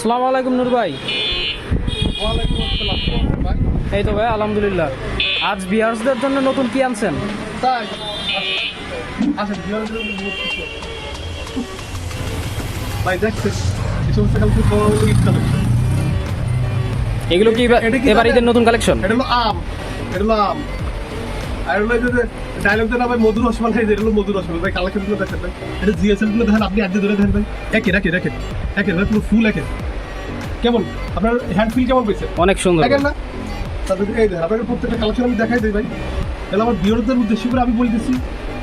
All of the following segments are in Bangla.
আসসালামু আলাইকুম নূর ভাই। ওয়ালাইকুম আসসালাম ভাই। এই তো ভাই আলহামদুলিল্লাহ। আজ ভিউয়ার্সদের জন্য নতুন কি আনছেন? তাই আচ্ছা ভিউয়ারদের বহুত কিছু ভাই দেখছেন এই সমস্ত কালকে বড় ইচ্ছা হচ্ছে। এগুলো কি এটা কি এবার ঈদের নতুন কালেকশন? এটা হলো আম, এটা হলো আম। আর হলো এই যে ডায়লগটা না ভাই মধুর রসমালাই খাই, এটা হলো মধুর রসমালাই ভাই। কালেকশন গুলো দেখেন ভাই, এটা জিএসএম গুলো দেখেন, আপনি আজকে ধরে দেখেন ভাই। একে রাখে রাখেন একে ভাই, পুরো ফুল একে। কেমন আপনার হ্যান্ড ফিল কেমন পেয়েছে? অনেক সুন্দর। দেখেন না তাদের এই দেখেন, আপনাকে প্রত্যেকটা কালেকশন আমি দেখাই দিই ভাই। তাহলে আমার ভিউয়ারদের উদ্দেশ্য করে আমি বলতেছি,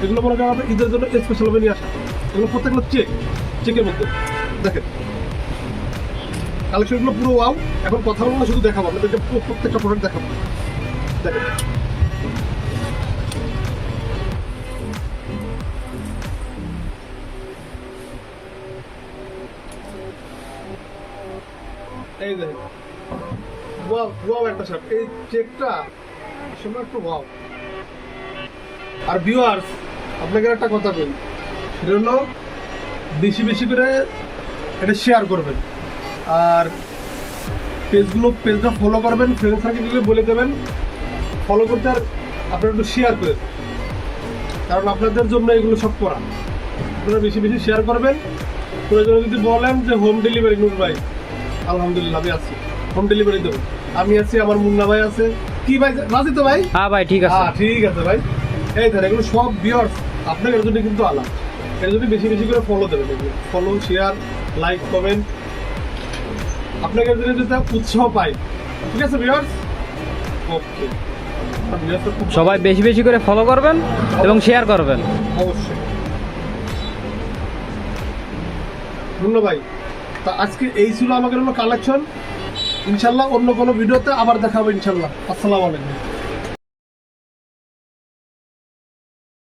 এগুলো মনে করেন আপনার ঈদের জন্য স্পেশাল ভাবে নিয়ে আসা। এগুলো প্রত্যেকগুলো চেকের মধ্যে দেখেন কালেকশনগুলো পুরো ওয়াও। এখন কথা বলবো না, শুধু দেখাবো আপনাদেরকে, প্রত্যেকটা প্রোডাক্ট দেখাবো। দেখেন এই দেখেন ওয়াও ওয়াও একটা শার্ট, এই চেকটা আসলে একটু ওয়াও। আর ভিউয়ার্স আপনাকে একটা কথা বলি, সেটা হলো বেশি বেশি করে এটা শেয়ার করবেন, আর পেজটা ফলো করবেন, ফ্রেন্ড সার্কেলকে বলে দেবেন ফলো করতে, আর আপনারা একটু শেয়ার করে, কারণ আপনাদের জন্য এগুলো সব করা। আপনারা বেশি বেশি শেয়ার করবেন। প্রয়োজনে যদি বলেন যে হোম ডেলিভারি নূর ভাই, আলহামদুলিল্লাহ আমি আছি, হোম ডেলিভারি দেবো। আমি আছি, আমার মুন্না ভাই আছে। কি ভাই রাজি তো ভাই? হ্যাঁ ভাই ঠিক আছে। হ্যাঁ ঠিক আছে ভাই। এই ধর এগুলো সব ভিউয়ার্স আপনার এর জন্য কিন্তু আলাদা, এর জন্য বেশি বেশি করে ফলো দেবেন, এগুলো ফলো শেয়ার লাইক কমেন্ট, আপনাকে এর জন্য যদি উৎসাহ পাই। ঠিক আছে ভিউয়ার্স, ওকে। সবাই বেশি বেশি করে ফলো করবেন এবং শেয়ার করবেন। অবশ্যই ধন্যবাদ ভাই। তা আজকে এই ছিল আমাদের কালেকশন। ইনশাল্লাহ অন্য কোনো ভিডিওতে আবার দেখা হবে ইনশাল্লাহ। আসসালামু আলাইকুম।